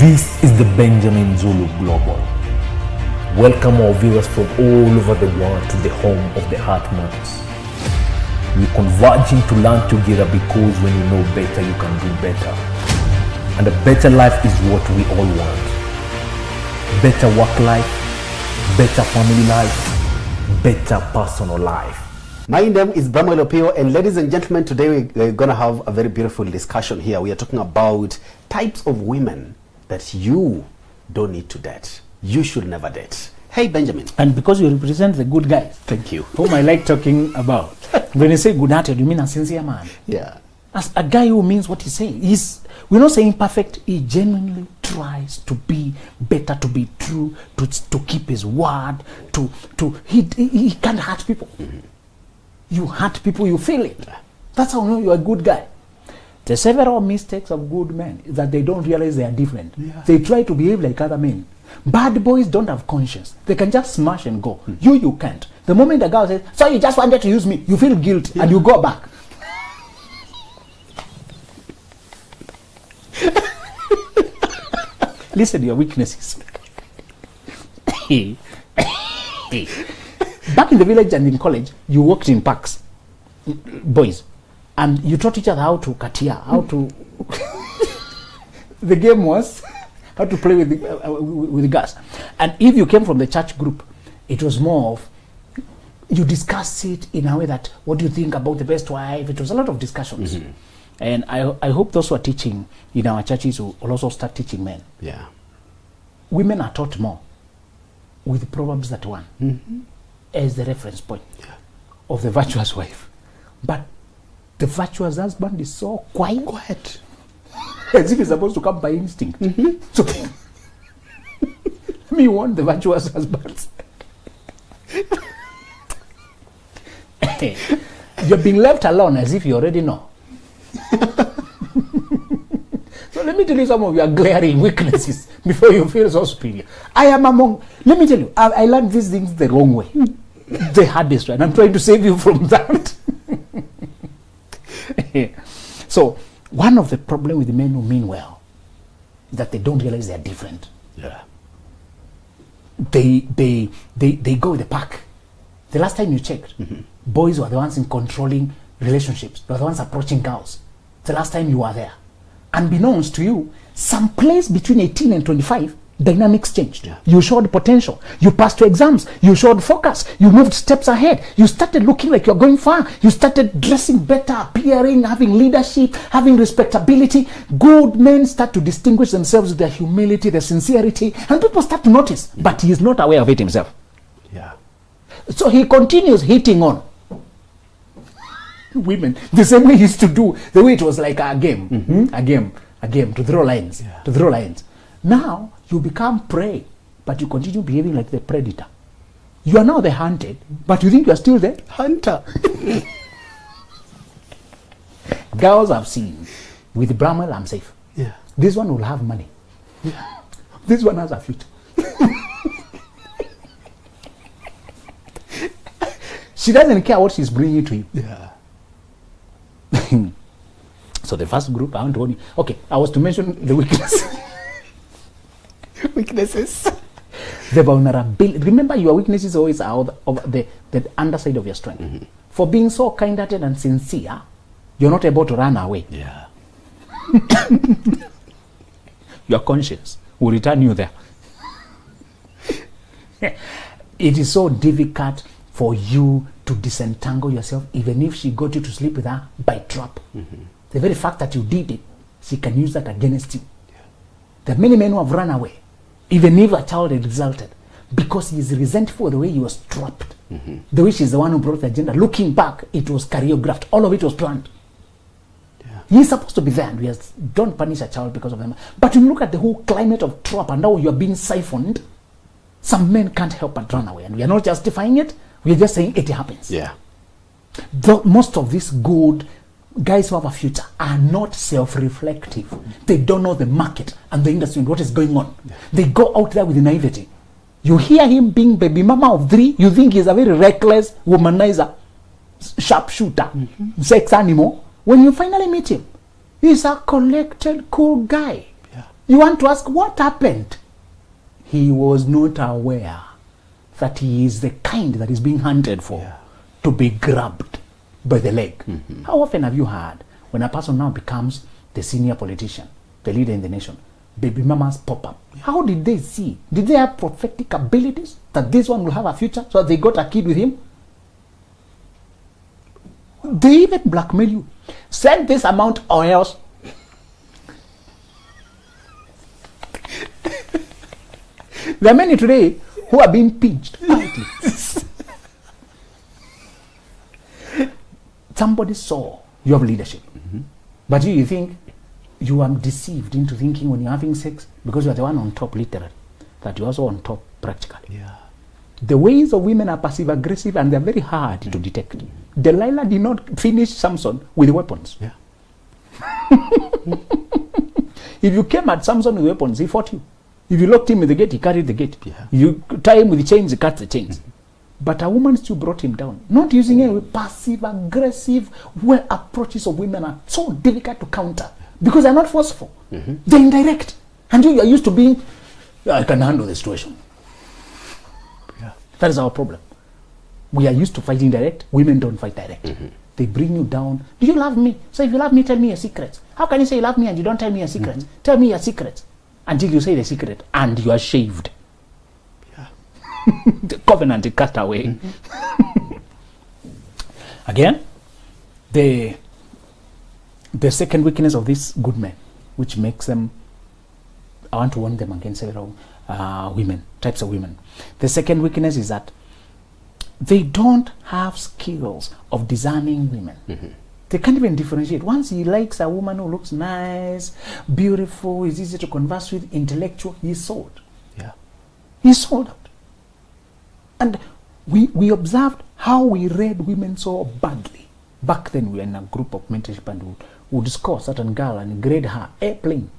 This is the Benjamin Zulu Global. Welcome our viewers from all over the world to the home of the Heart Matters. We're converging to learn together because when you know better, you can do better. And a better life is what we all want. Better work life, better family life, better personal life. My name is Bramwell Opio, and ladies and gentlemen, today we're going to have a very beautiful discussion here. We are talking about types of women that you don't need to date. You should never date. Hey, Benjamin. And because you represent the good guys. Thank you. Whom I like talking about. When you say good-hearted, you mean a sincere man. Yeah. As a guy who means what he's saying. We're not saying perfect. He genuinely tries to be better, to be true, to keep his word, he can't hurt people. Mm-hmm. You hurt people, you feel it. That's how you know you're a good guy. The several mistakes of good men is that they don't realize they are different. Yeah. They try to behave like other men. Bad boys don't have conscience. They can just smash and go. Mm-hmm. You can't. The moment a girl says, so you just wanted to use me, you feel guilty and you go back. Listen to your weaknesses. Back in the village and in college, you worked in parks, boys, and you taught each other how to katia, how to... The game was how to play with the gas. And if you came from the church group, it was more of, you discuss it in a way that, what do you think about the best wife? It was a lot of discussions. Mm-hmm. And I hope those who are teaching in our churches will also start teaching men. Yeah. Women are taught more with Proverbs 31. Mm-hmm. As the reference point of the virtuous wife. But the virtuous husband is so quiet. As if he's supposed to come by instinct. Mm-hmm. So let me warn the virtuous husbands. You're being left alone as if you already know. So let me tell you some of your glaring weaknesses before you feel so superior. I am among, let me tell you, I learned these things the wrong way. The hardest way. And I'm trying to save you from that. So, one of the problems with the men who mean well is that they don't realize they are different. Yeah. They go with the pack. The last time you checked, mm-hmm. boys were the ones in controlling relationships. They were the ones approaching girls. The last time you were there. Unbeknownst to you, some place between 18 and 25, dynamics changed. Yeah. You showed potential. You passed your exams. You showed focus. You moved steps ahead. You started looking like you're going far. You started dressing better, appearing, having leadership, having respectability. Good men start to distinguish themselves with their humility, their sincerity, and people start to notice. Mm-hmm. But he is not aware of it himself. Yeah. So he continues hitting on women the same way he used to do, the way it was like a game. Mm-hmm. A game to throw lines. Yeah. To throw lines. Now you become prey, but you continue behaving like the predator. You are now the hunted, but you think you are still the hunter. Girls I've seen, with Bramwell I'm safe. Yeah. This one will have money. Yeah. This one has a future. She doesn't care what she's bringing to you. Yeah. So the first group, I want to warn you. Okay, I was to mention the weakness. Weaknesses. The vulnerability. Remember, your weaknesses always are the underside of your strength. Mm-hmm. For being so kind-hearted and sincere, you're not able to run away. Yeah. Your conscience will return you there. It is so difficult for you to disentangle yourself, even if she got you to sleep with her by trap. Mm-hmm. The very fact that you did it, she can use that against you. Yeah. There are many men who have run away, even if a child had resulted, because he is resentful of the way he was trapped. Mm-hmm. The way she's the one who brought the agenda. Looking back, it was choreographed. All of it was planned. Yeah. He's supposed to be there, and we don't punish a child because of them. But when you look at the whole climate of trap and how you're being siphoned, some men can't help but run away. And we are not justifying it. We are just saying it happens. Yeah. Most of these good guys who have a future are not self-reflective. They don't know the market and the industry and what is going on. Yeah. They go out there with naivety. You hear him being baby mama of 3, you think he's a very reckless womanizer, sharpshooter, mm-hmm. sex animal. When you finally meet him, he's a collected, cool guy. Yeah. You want to ask what happened? He was not aware that he is the kind that is being hunted for to be grabbed by the leg. How often have you heard when a person now becomes the senior politician, the leader in the nation, baby mamas pop up? How did they see? Did they have prophetic abilities that this one will have a future, so they got a kid with him? They even blackmail you. Send this amount or else. There are many today who are being pinched quietly. Somebody saw you have leadership, but you think you are deceived into thinking when you're having sex, because you are the one on top literally, that you're also on top practically. Yeah. The ways of women are passive aggressive and they're very hard to detect. Delilah did not finish Samson with weapons. Yeah. If you came at Samson with weapons, he fought you. If you locked him with the gate, he carried the gate. Yeah. You tie him with the chains, he cut the chains. But a woman still brought him down. Not using any passive aggressive approaches of women are so difficult to counter because they're not forceful. They're indirect. And you are used to being, I can handle the situation. Yeah. That is our problem. We are used to fighting direct. Women don't fight direct. They bring you down. Do you love me? So if you love me, tell me your secrets. How can you say you love me and you don't tell me your secrets? Tell me your secrets. Until you say the secret and you are shaved. Yeah. The covenant is cast away. Again, the second weakness of these good men, which makes them, I want to warn them against several types of women. The second weakness is that they don't have skills of discerning women. They can't even differentiate. Once he likes a woman who looks nice, beautiful, is easy to converse with, intellectual, he's sold. Yeah. He's sold out. And we observed how we read women so badly. Back then we were in a group of mentorship and we would score a certain girl and grade her airplane.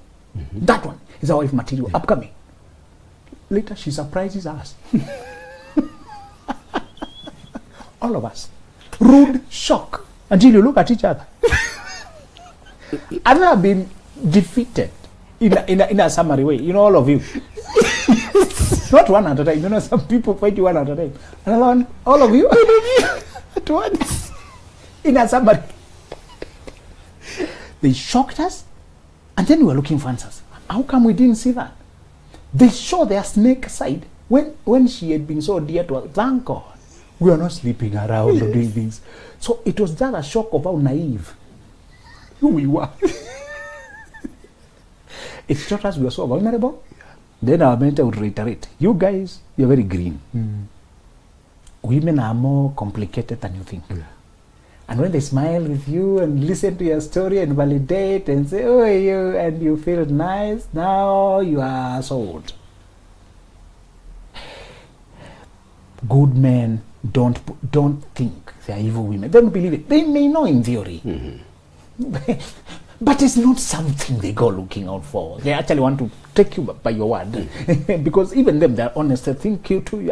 That one is our wife material, upcoming. Later she surprises us. All of us. Rude shock. Until you look at each other. I've never been defeated in a summary way. You know, all of you. Not one at a time. You know, some people fight you one at a time. Another one, all of you at once. In a summary. They shocked us, and then we were looking for answers. How come we didn't see that? They show their snake side when she had been so dear to us. Thank God. We are not sleeping around or doing things. So it was just a shock of how naive we were. It taught us we were so vulnerable. Then our mentor would reiterate, you guys, you're very green. Women are more complicated than you think. And when they smile with you and listen to your story and validate and say, oh, you, and you feel nice, now you are sold. Good men don't think they are evil women. They don't believe it. They may know in theory. But it's not something they go looking out for. They actually want to take you by your word. Because even them, they're honest. They think you too.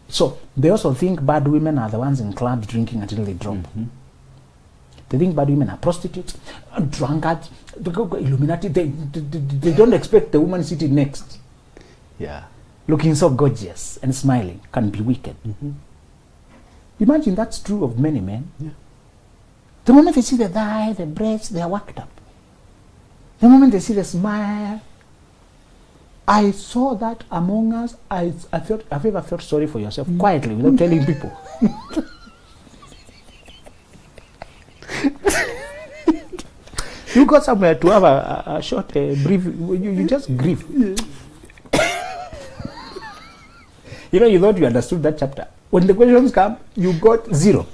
So they also think bad women are the ones in clubs drinking until they drop. They think bad women are prostitutes, drunkards, Illuminati. They don't expect the woman sitting next. Yeah. Looking so gorgeous and smiling can be wicked. Imagine that's true of many men. Yeah. The moment they see the thigh, the breasts, they are worked up. The moment they see the smile, I saw that among us. Have you ever felt sorry for yourself quietly without telling people? You got somewhere to have a short, brief. You just grieve. You know, you thought you understood that chapter. When the questions come, you got 0.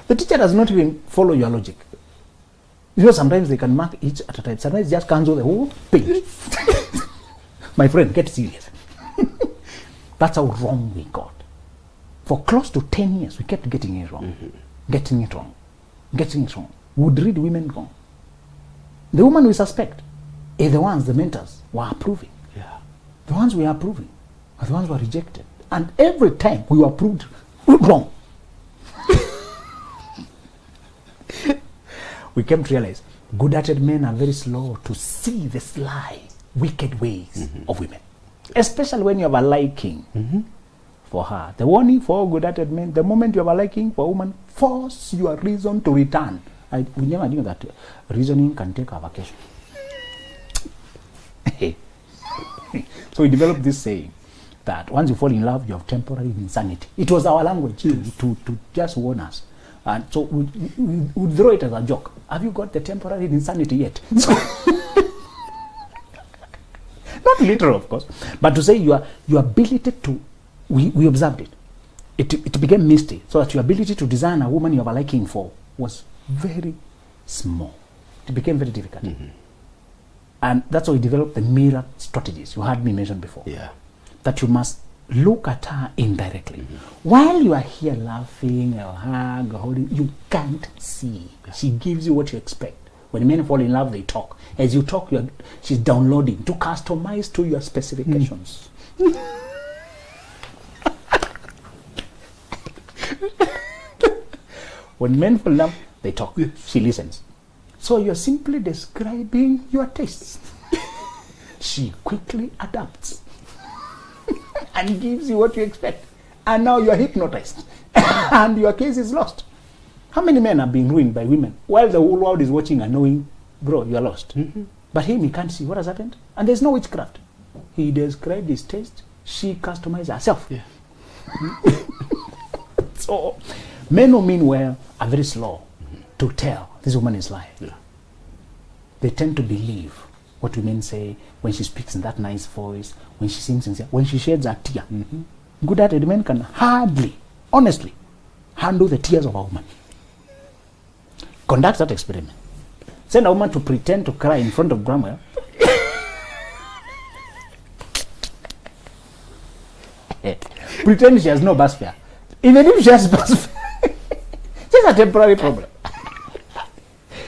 The teacher does not even follow your logic. You know, sometimes they can mark each at a time. Sometimes just cancel the whole page. My friend, get serious. That's how wrong we got. For close to 10 years, we kept getting it wrong. Getting it wrong. Getting it wrong. We would read women wrong. The woman we suspect are the ones the mentors were approving. Yeah. The ones we are approving are the ones who are rejected. And every time we were proved wrong. we came to realize good-hearted men are very slow to see the sly, wicked ways of women. Especially when you have a liking for her. The warning for all good-hearted men, the moment you have a liking for a woman, force your reason to return. We never knew that reasoning can take a vacation. So we developed this saying that once you fall in love, you have temporary insanity. It was our language to just warn us. And so we throw it as a joke. Have you got the temporary insanity yet? Not literal, of course, but to say your ability to, we observed it. It became misty, so that your ability to design a woman you have a liking for was very small. It became very difficult. And that's why we developed the mirror strategies you heard me mention before. Yeah. That you must look at her indirectly. While you are here laughing or hug or holding, you can't see. She gives you what you expect. When men fall in love, they talk. As you talk, she's downloading to customize to your specifications. When men fall in love, they talk. She listens. So you're simply describing your tastes. She quickly adapts and gives you what you expect. And now you're hypnotized. And your case is lost. How many men are being ruined by women while the whole world is watching and knowing, bro, you're lost. But him, he can't see what has happened. And there's no witchcraft. He described his taste. She customized herself. Yeah. So men who mean well are very slow to tell this woman is lying. Yeah. They tend to believe what women say when she speaks in that nice voice, when she sings sincere, when she sheds a tear. Good-hearted men can hardly, honestly, handle the tears of a woman. Conduct that experiment. Send a woman to pretend to cry in front of Bramwell. Pretend she has no bus fare. Even if she has bus fare, just a temporary problem.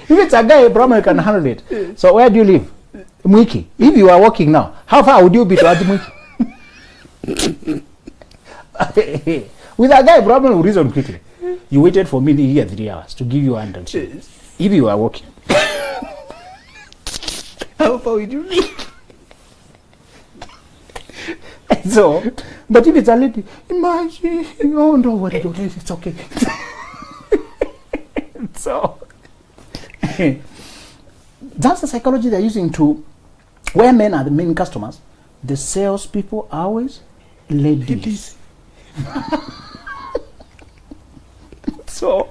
If it's a guy, Bramwell can handle it. So where do you live? Mwiki. If you are walking now, how far would you be to Mwiki? With a guy, Bramwell will reason quickly. You waited for me here 3 hours to give you 100. If you are walking, how far would you be? So, but if it's a lady, imagine, oh, don't worry, it's okay. So, that's the psychology they're using to, where men are the main customers, the salespeople are always ladies. So,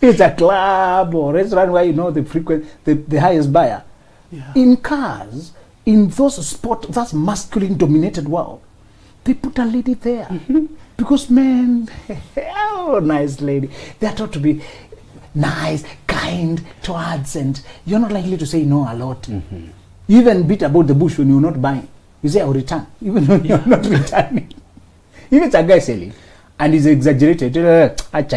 it's a club or restaurant where you know the highest buyer. Yeah. In cars, in that's masculine dominated world, they put a lady there. Because men, oh, nice lady. They're taught to be nice, kind towards, and you're not likely to say no a lot. You even beat about the bush when you're not buying. You say, I'll return, even when you're not returning. If it's a guy selling, and he's exaggerated, you know, it's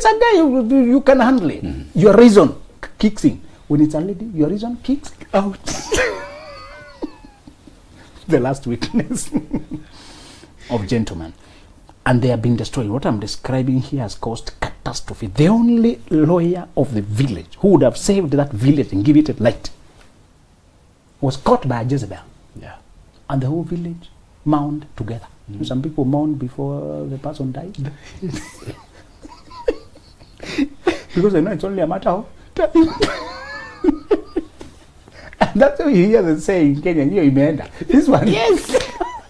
a guy, you can handle it. Your reason kicks in. When it's a lady, your reason kicks out. The last weakness of gentlemen. And they are being destroyed. What I'm describing here has caused catastrophe. The only lawyer of the village who would have saved that village and give it a light was caught by a Jezebel. Yeah. And the whole village mourned together. Some people mourned before the person died. Because they know it's only a matter of time. And that's how you hear the saying in Kenya, you imeenda. This one, yes,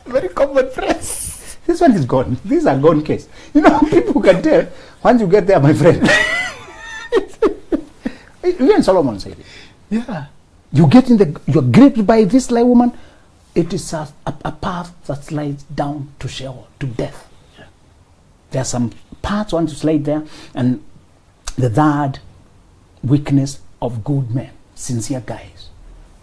very common phrase. This one is gone. These are gone case. You know, people can tell once you get there, my friend. Even Solomon said it. Yeah. You get you're gripped by this like woman. It is a path that slides down to Sheol, to death. Yeah. There are some paths once you slide there, and the third weakness of good men, sincere guys,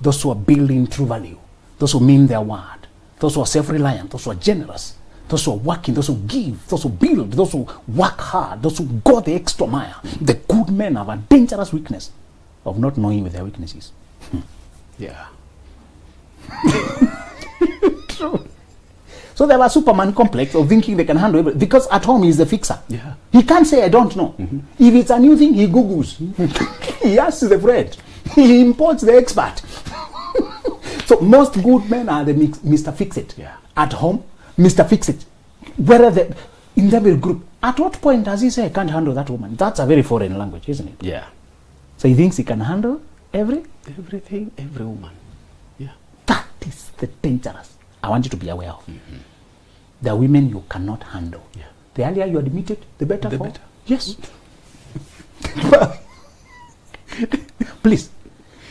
those who are building true value, those who mean their word, those who are self-reliant, those who are generous, those who are working, those who give, those who build, those who work hard, those who go the extra mile. The good men have a dangerous weakness of not knowing where their weakness is. Yeah. True. So they have a Superman complex of thinking they can handle everything. Because at home he's the fixer. Yeah. He can't say I don't know. If it's a new thing, he Googles. He asks the friend. He imports the expert. So most good men are the Mr. Fix-It. Yeah. At home, Mr. Fix-It. Wherever in every group. At what point does he say I can't handle that woman? That's a very foreign language, isn't it? Yeah. So he thinks he can handle Everything, every woman. Yeah. That is the dangerous. I want you to be aware of. The women you cannot handle. Yeah. The earlier you admit it, the better. Yes. Please.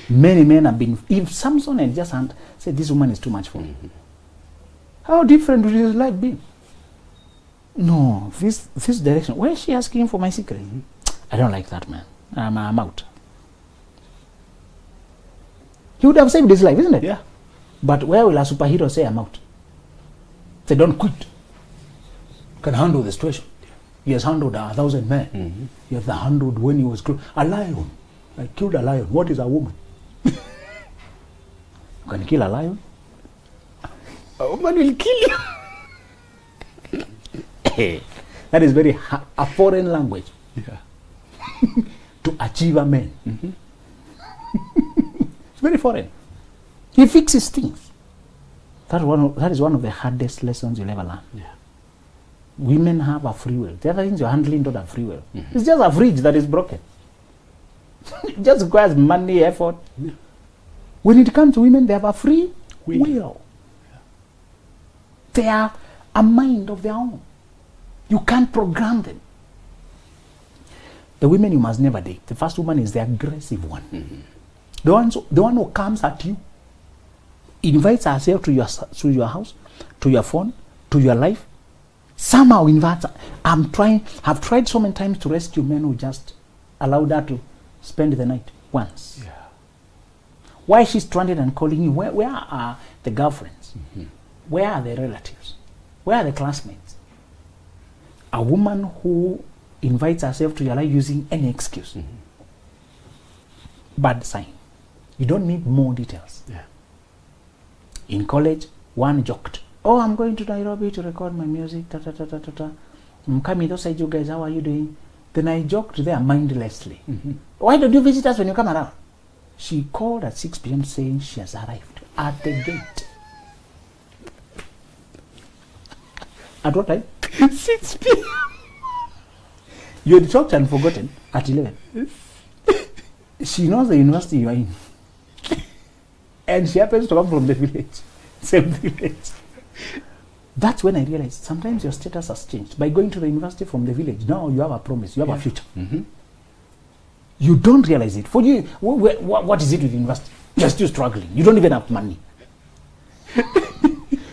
Many men have been. If Samson had just said this woman is too much for me, how different would his life be? No, this direction. Why is she asking for my secret? I don't like that man. I'm out. He would have saved his life, isn't it? Yeah. But where will a superhero say I'm out? They don't quit. Can handle the situation. He has handled 1,000 men. He has handled when he was a lion. I killed a lion. What is a woman? You can kill a lion. A woman will kill you. That is very a foreign language. Yeah. To achieve a man. It's very foreign. He fixes things. That is one of the hardest lessons you'll ever learn. Yeah. Women have a free will. The other things you're handling don't have free will. It's just a fridge that is broken. It just requires money, effort. Yeah. When it comes to women, they have a free will. Yeah. They are a mind of their own. You can't program them. The women you must never date. The first woman is the aggressive one. The one who comes at you, invites herself to your house, to your phone, to your life. Somehow invites her. I've tried so many times to rescue men who just allowed her to spend the night once. Yeah. Why is she stranded and calling you? Where are the girlfriends? Where are the relatives? Where are the classmates? A woman who invites herself to your life using any excuse. Bad sign. You don't need more details. Yeah. In college, one joked, "Oh, I'm going to Nairobi to record my music. I'm coming those side, you guys. How are you doing?" Then I joked there mindlessly. "Why don't you visit us when you come around?" She called at 6 p.m. saying she has arrived at the gate. At what time? 6 p.m. You had talked and forgotten at 11. She knows the university you are in. And she happens to come from the village. Same village. That's when I realized sometimes your status has changed. By going to the university from the village, now you have a promise, you have a future. You don't realize it. For you, what is it with university? You're still struggling. You don't even have money.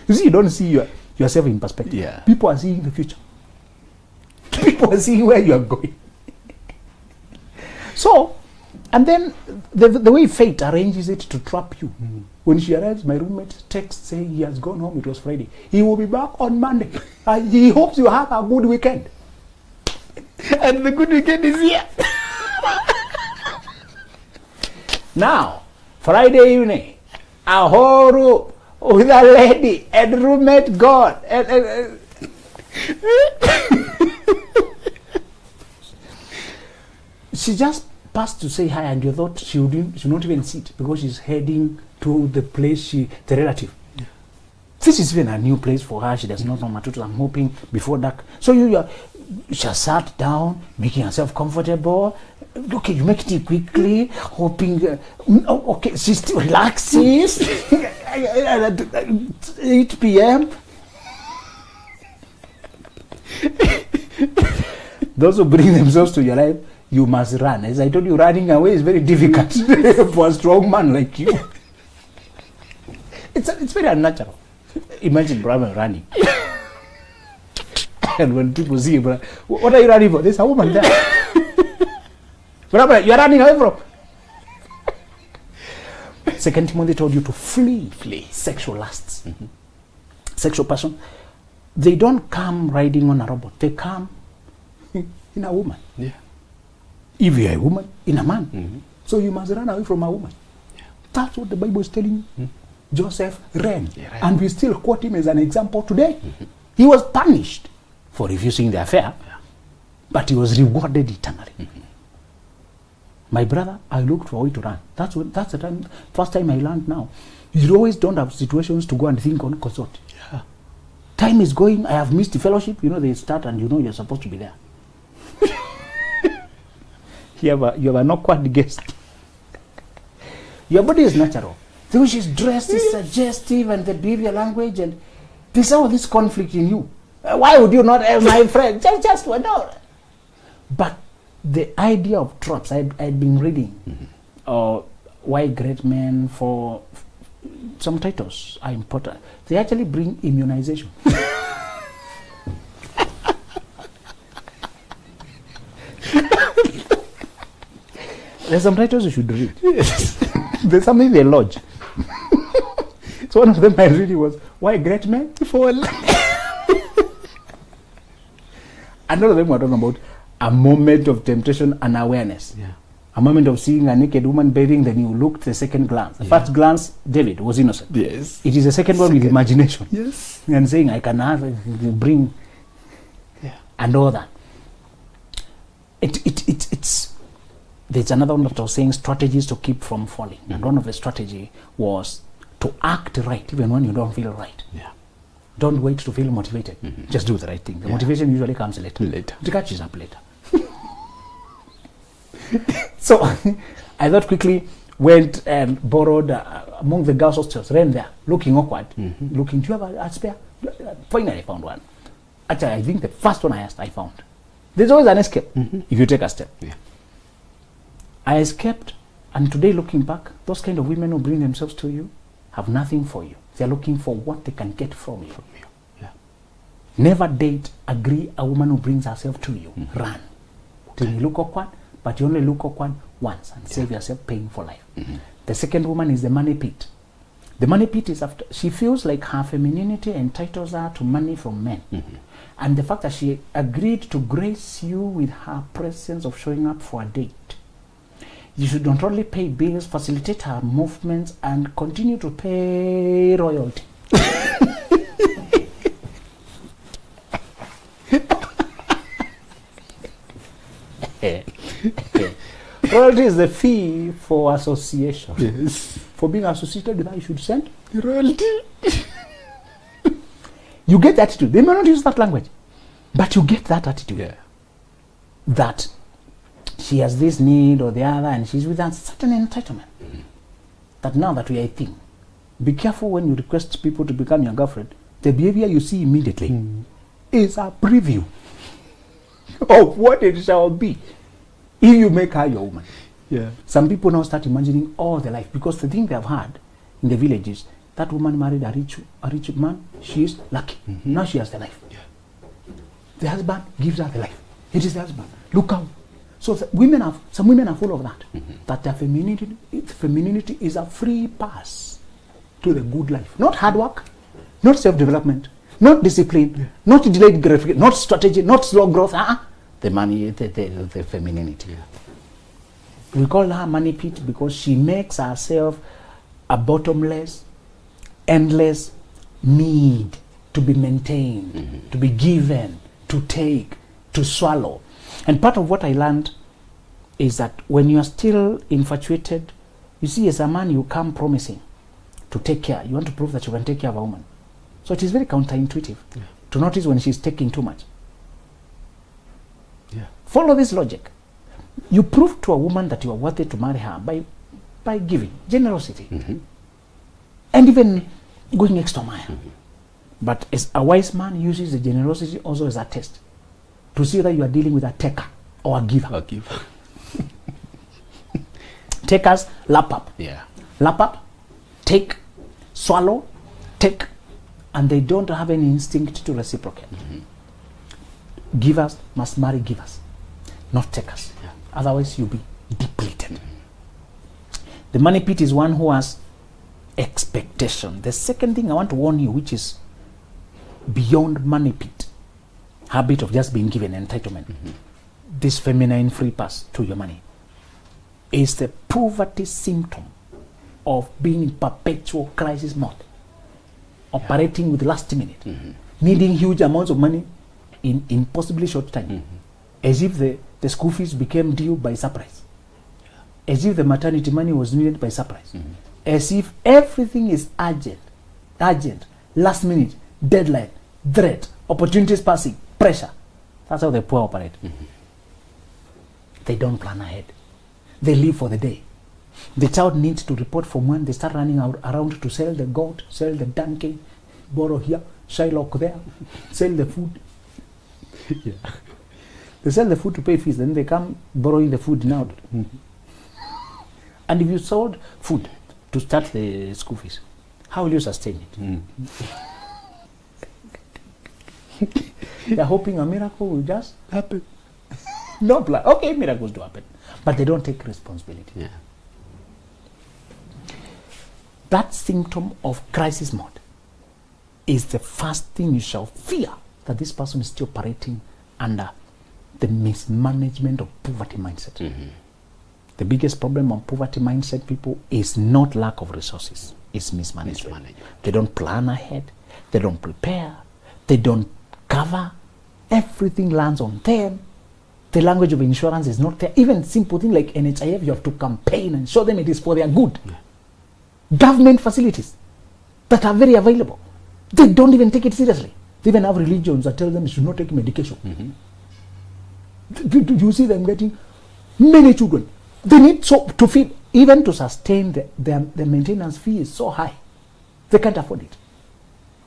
You see, you don't see yourself in perspective. Yeah. People are seeing the future. People are seeing where you are going. So, and then the way fate arranges it to trap you. When she arrives, my roommate texts saying he has gone home. It was Friday. He will be back on Monday. He hopes you have a good weekend. And the good weekend is here. Now, Friday evening, a whole room with a lady and roommate gone. She just passed to say hi, and you thought she would not even see it because she's heading to the place the relative. Yeah. This is even a new place for her. She does not know Matutu. I'm hoping before dark. So she sat down, making herself comfortable. Okay, you make tea quickly, hoping. Okay, she still relaxes. 8 p.m. Those who bring themselves to your life, you must run. As I told you, running away is very difficult for a strong man like you. It's very unnatural. Imagine Brahma running. And when people see you, what are you running for? There's a woman there. Brahma, you are running away from. 2 Timothy told you to flee sexual lusts. Sexual passion. They don't come riding on a robot. They come in a woman. Yeah. If you're a woman, in a man. So you must run away from a woman. Yeah. That's what the Bible is telling you. Joseph ran. And we still quote him as an example today. He was punished for refusing the affair, but he was rewarded eternally. My brother, I looked for a way to run. That's the first time I learned now. You always don't have situations to go and think on consult. Yeah. Time is going. I have missed the fellowship. They start and you're supposed to be there. You have an awkward guest. Your body is natural. The way she's dressed is suggestive, and the behavior language, and there's all this conflict in you. Why would you not have my friend? Just no. But the idea of tropes, I'd been reading, why great men for some titles are important. They actually bring immunization. There's some titles you should read. There's something they lodge. So one of them I really was, why great men for another of them were talking about a moment of temptation and awareness. Yeah. A moment of seeing a naked woman bathing, then you looked the second glance. The first glance, David was innocent. Yes. It is the second one with imagination. Yes. And saying, I can bring and all that. It's there's another one that was saying strategies to keep from falling. And one of the strategy was to act right even when you don't feel right. Yeah. Don't wait to feel motivated. Just do the right thing. The motivation usually comes later. It catches up later. So I thought quickly, went and borrowed among the girls' hostels, ran there, looking awkward, looking, do you have a spare? Finally I found one. Actually, I think the first one I asked, I found. There's always an escape if you take a step. Yeah. I escaped, and today looking back, those kind of women who bring themselves to you have nothing for you. They're looking for what they can get from you. Yeah. Never date, agree a woman who brings herself to you. Run. Till you look awkward, but you only look awkward once and save yourself paying for life. The second woman is the money pit. The money pit is after she feels like her femininity entitles her to money from men. And the fact that she agreed to grace you with her presence of showing up for a date. You should not only pay bills, facilitate her movements, and continue to pay royalty. Royalty is the fee for association. Yes. For being associated with her, you should send Royalty. You get the attitude. They may not use that language, but you get that attitude. Yeah. That she has this need or the other, and she's with a certain entitlement. That now that we are a thing, be careful when you request people to become your girlfriend. The behavior you see immediately is a preview of what it shall be if you make her your woman. Yeah. Some people now start imagining all their life, because the thing they have had in the villages, that woman married a rich man, she is lucky. Now she has the life. Yeah. The husband gives her the life. It is the husband. Look how. So some women are full of that. That their femininity is a free pass to the good life. Not hard work, not self-development, not discipline, not delayed gratification, not strategy, not slow growth. The money, the femininity. Yeah. We call her money pit because she makes herself a bottomless, endless need to be maintained, to be given, to take, to swallow. And part of what I learned is that when you are still infatuated, you see, as a man, you come promising to take care. You want to prove that you can take care of a woman. So it is very counterintuitive to notice when she's taking too much. Yeah. Follow this logic. You prove to a woman that you are worthy to marry her by giving, generosity, and even going extra mile. But as a wise man uses the generosity also as a test to see whether you are dealing with a taker or a giver. A giver. Takers lap up. Yeah. Lap up, take, swallow, take, and they don't have any instinct to reciprocate. Givers must marry givers, not takers. Yeah. Otherwise you'll be depleted. The money pit is one who has expectation. The second thing I want to warn you, which is beyond money pit, habit of just being given entitlement, this feminine free pass to your money, is the poverty symptom of being in perpetual crisis mode, operating with last minute, needing huge amounts of money in possibly short time, as if the school fees became due by surprise, as if the maternity money was needed by surprise, as if everything is urgent, last minute, deadline, threat, opportunities passing, pressure. That's how the poor operate. They don't plan ahead. They live for the day. The child needs to report from when they start running around to sell the goat, sell the donkey, borrow here, Shylock there, sell the food. Yeah. They sell the food to pay fees, then they come borrowing the food now. And if you sold food to start the school fees, how will you sustain it? They're hoping a miracle will just happen. No plan. Okay, miracles do happen, but they don't take responsibility. Yeah. That symptom of crisis mode is the first thing you shall fear, that this person is still operating under the mismanagement of poverty mindset. The biggest problem on poverty mindset people is not lack of resources, it's mismanagement. They don't plan ahead, they don't prepare, they don't cover, everything lands on them. The language of insurance is not there. Even simple thing like NHIF, you have to campaign and show them it is for their good. Government facilities that are very available, they don't even take it seriously. They even have religions that tell them you should not take medication. You see them getting many children. They need to feed, even to sustain the maintenance fee is so high. They can't afford it.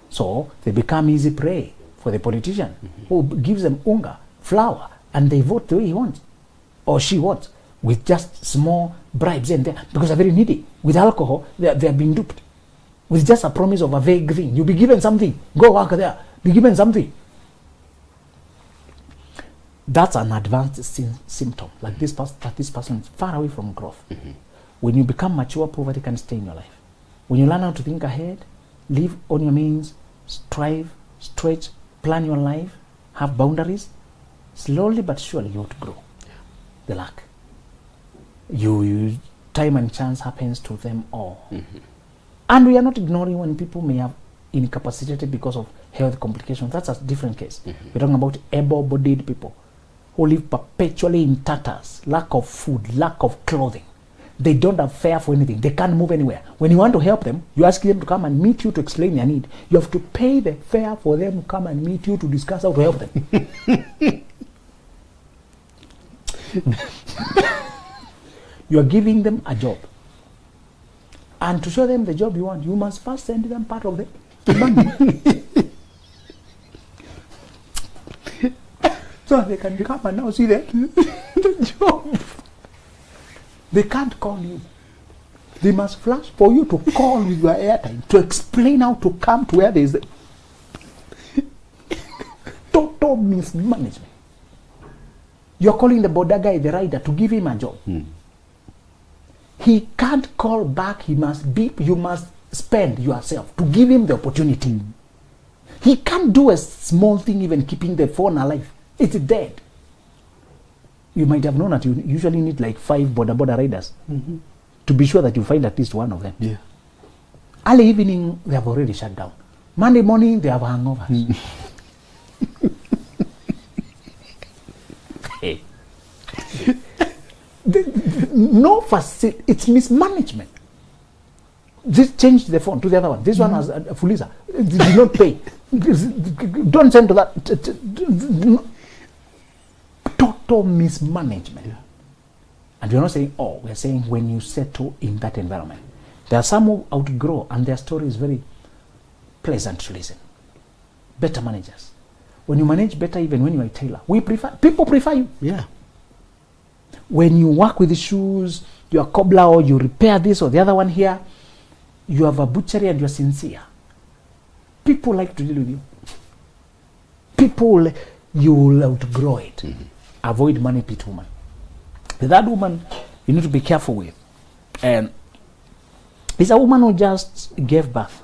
So they become easy prey for the politician who gives them unga, flour, and they vote the way he wants or she wants, with just small bribes in there, because they're very needy. With alcohol, they're being duped. With just a promise of a vague thing. You'll be given something, go work there, be given something. That's an advanced symptom, like that this person is far away from growth. When you become mature, poverty can stay in your life. When you learn how to think ahead, live on your means, strive, stretch, plan your life, have boundaries, slowly but surely you ought to grow. The lack. You time and chance happens to them all. And we are not ignoring when people may have incapacitated because of health complications. That's a different case. We're talking about able-bodied people who live perpetually in tatters, lack of food, lack of clothing. They don't have fare for anything. They can't move anywhere. When you want to help them, you ask them to come and meet you to explain their need. You have to pay the fare for them to come and meet you to discuss how to help them. You are giving them a job. And to show them the job you want, you must first send them part of the money. So they can come and now see the job. They can't call you. They must flash for you to call with your airtime to explain how to come to where there is total mismanagement. You're calling the border guy, the rider, to give him a job. He can't call back, he must beep, you must spend yourself to give him the opportunity. He can't do a small thing, even keeping the phone alive. It's dead. You might have known that you usually need like 5 border riders to be sure that you find at least one of them. Yeah. Early evening, they have already shut down. Monday morning, they have hangovers. Hey. No facility, it's mismanagement. Just change the phone to the other one. This one has a Fuliza. Did not pay. Don't send to that. Total mismanagement. Yeah. And we're not saying, oh, we're saying when you settle in that environment. There are some who outgrow and their story is very pleasant to listen. Better managers. When you manage better, even when you are a tailor, people prefer you. Yeah. When you work with the shoes, you're a cobbler or you repair this or the other one here, you have a butchery and you're sincere. People like to deal with you. People, you will outgrow it. Avoid money pit woman. The third woman you need to be careful with. And it's a woman who just gave birth.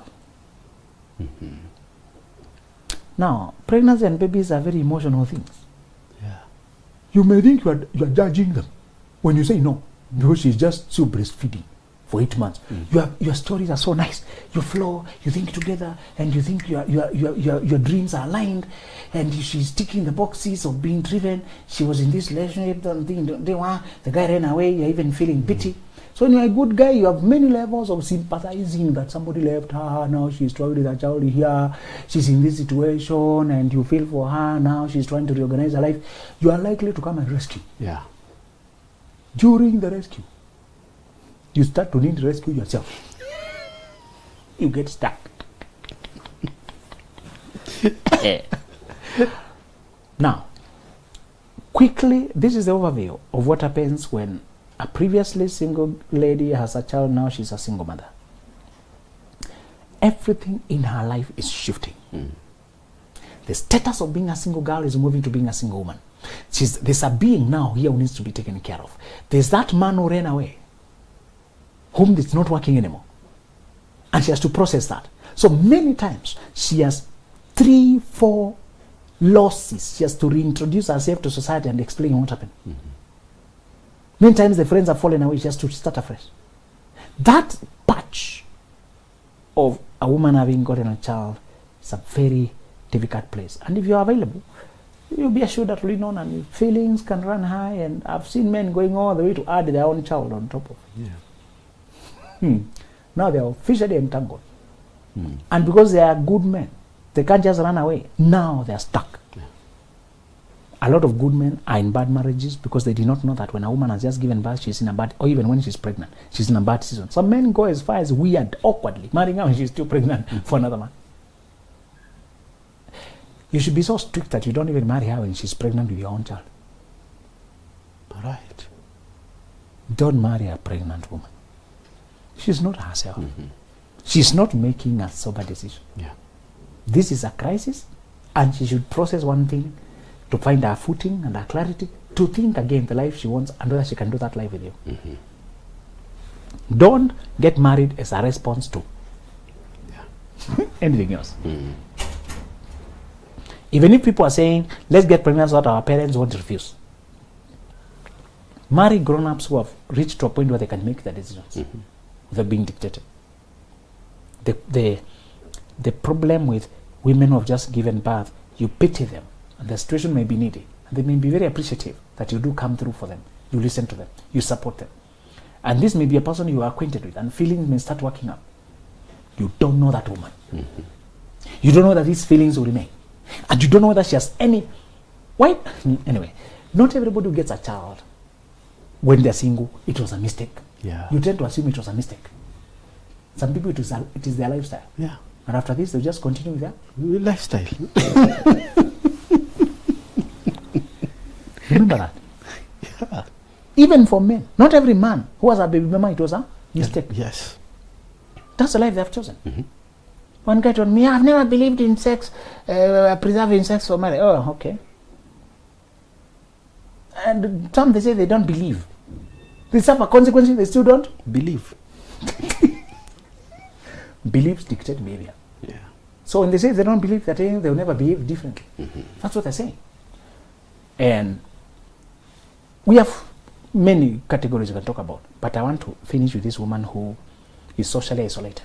Now, pregnancy and babies are very emotional things. Yeah. You may think you are judging them when you say no, because she's just still breastfeeding. for 8 months. Your stories are so nice. You flow, you think together, and you think your dreams are aligned, and she's ticking the boxes of being driven. She was in this relationship, the guy ran away, you're even feeling pity. So when you're a good guy, you have many levels of sympathizing that somebody left her, now she's struggling with her child here, she's in this situation, and you feel for her, now she's trying to reorganize her life. You are likely to come and rescue. Yeah. During the rescue, you start to need to rescue yourself. You get stuck. Now, quickly, this is the overview of what happens when a previously single lady has a child, now she's a single mother. Everything in her life is shifting. The status of being a single girl is moving to being a single woman. There's a being now here who needs to be taken care of. There's that man who ran away, whom it's not working anymore. And she has to process that. So many times, she has 3-4 losses. She has to reintroduce herself to society and explain what happened. Many times the friends have fallen away, she has to start afresh. That patch of a woman having gotten a child is a very difficult place. And if you're available, you'll be assured that lean on and feelings can run high. And I've seen men going all the way to add their own child on top of it. Yeah. Now they are officially entangled. And because they are good men, they can't just run away. Now they are stuck. Yeah. A lot of good men are in bad marriages because they did not know that when a woman has just given birth, she's in a bad, or even when she's pregnant, she's in a bad season. Some men go as far as weird, awkwardly, marrying her and she's still pregnant for another man. You should be so strict that you don't even marry her when she's pregnant with your own child. Right. Don't marry a pregnant woman. She's not herself. She's not making a sober decision. Yeah. This is a crisis, and she should process one thing to find her footing and her clarity, to think again the life she wants and whether she can do that life with you. Don't get married as a response to anything else. Even if people are saying, let's get pregnant so that our parents won't refuse. Marry grown-ups who have reached to a point where they can make their decisions without being dictated. The problem with women who have just given birth, you pity them, and the situation may be needy, and they may be very appreciative that you do come through for them, you listen to them, you support them. And this may be a person you are acquainted with, and feelings may start working up. You don't know that woman. You don't know that these feelings will remain. And you don't know whether she has any... Why? Anyway, not everybody who gets a child when they're single, it was a mistake. Yeah. You tend to assume it was a mistake. Some people, it is their lifestyle. Yeah. And after this, they'll just continue with their lifestyle. Remember that. Yeah. Even for men, not every man who has a baby mama, it was a mistake. Yes. That's the life they have chosen. One guy told me, I've never believed in sex, preserving sex for marriage. Oh, okay. And some, they say they don't believe. They suffer consequences, they still don't believe. Beliefs dictate behavior. Yeah. So when they say they don't believe that they will never behave differently, that's what they're saying. And we have many categories we can talk about, but I want to finish with this woman who is socially isolated.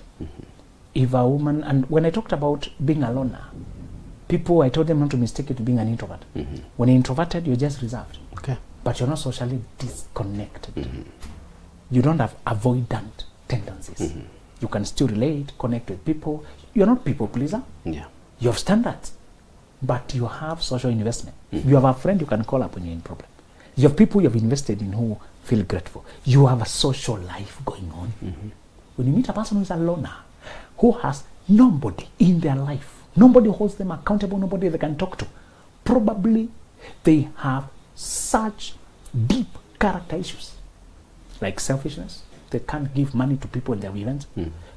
If a woman, and when I talked about being a loner, people, I told them not to mistake it to being an introvert. When you're introverted, you're just reserved. Okay. But you're not socially disconnected. You don't have avoidant tendencies. You can still relate, connect with people. You're not people pleaser. Yeah. You have standards, but you have social investment. You have a friend you can call up when you're in problem. You have people you have invested in who feel grateful. You have a social life going on. When you meet a person who is a loner, who has nobody in their life, nobody holds them accountable, nobody they can talk to, probably they have such deep character issues, like selfishness. They can't give money to people in their events.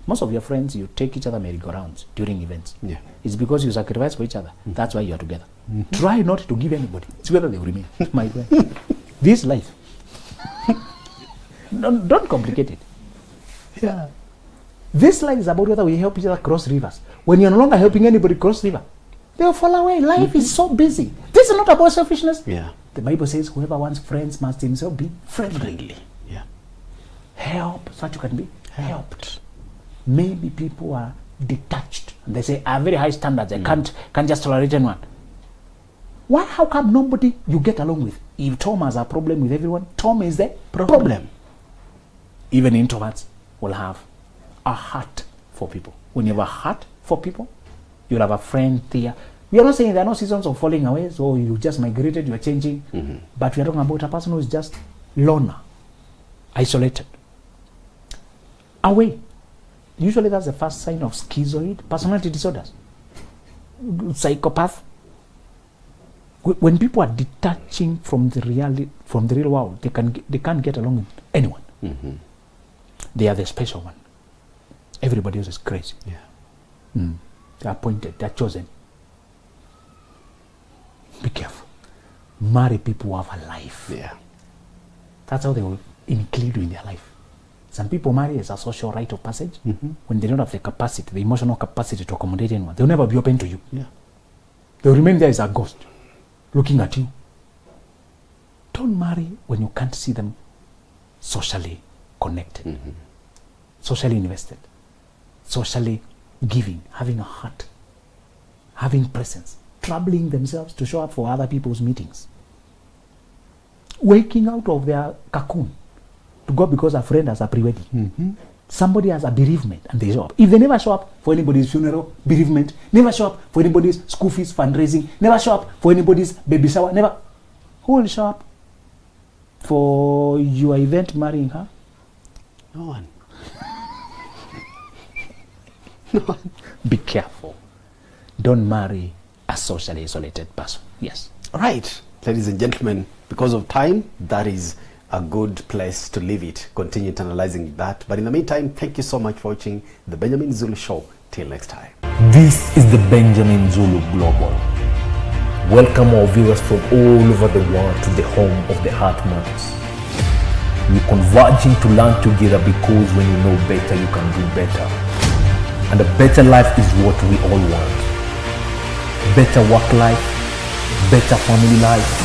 Most of your friends, you take each other merry-go-rounds during events. Yeah. It's because you sacrifice for each other. That's why you are together. Try not to give anybody. It's whether they will remain. My friend. This life. Don't complicate it. Yeah. This life is about whether we help each other cross rivers. When you're no longer helping anybody cross river, they will fall away. Life is so busy. This is not about selfishness. Yeah. The Bible says whoever wants friends must himself be friendly. Yeah. help so that you can be helped. Maybe people are detached and they say, I have very high standards, I can't just tolerate anyone. Why? How come nobody you get along with? If Tom has a problem with everyone, Tom is the problem. Even introverts will have a heart for people. When you have a heart for people, you'll have a friend there. We are not saying there are no seasons of falling away, so you just migrated, you are changing. But we are talking about a person who is just loner, isolated, away. Usually that's the first sign of schizoid personality disorders. Psychopath. When people are detaching from the real world, they can't get along with anyone. They are the special one. Everybody else is crazy. They are appointed, they are chosen. Be careful. Marry people who have a life. That's how they will include you in their life. Some people marry as a social rite of passage. When they don't have the capacity, the emotional capacity to accommodate anyone, they'll never be open to you. They'll remain there as a ghost, looking at you. Don't marry when you can't see them socially connected, socially invested, socially giving, having a heart, having presence, troubling themselves to show up for other people's meetings, waking out of their cocoon to go because a friend has a pre-wedding. Somebody has a bereavement and they show up. If they never show up for anybody's funeral, bereavement, never show up for anybody's school fees fundraising, never show up for anybody's baby shower, never. Who will show up for your event marrying her? No one. No one. Be careful. Don't marry a socially isolated person. Yes. All right, ladies and gentlemen, because of time, that is a good place to leave it. Continue analyzing that. But in the meantime, thank you so much for watching the Benjamin Zulu Show. Till next time. This is the Benjamin Zulu Global. Welcome our viewers from all over the world to the home of the Heart Matters. We're converging to learn together because when you know better, you can do better. And a better life is what we all want. Better work life, better family life,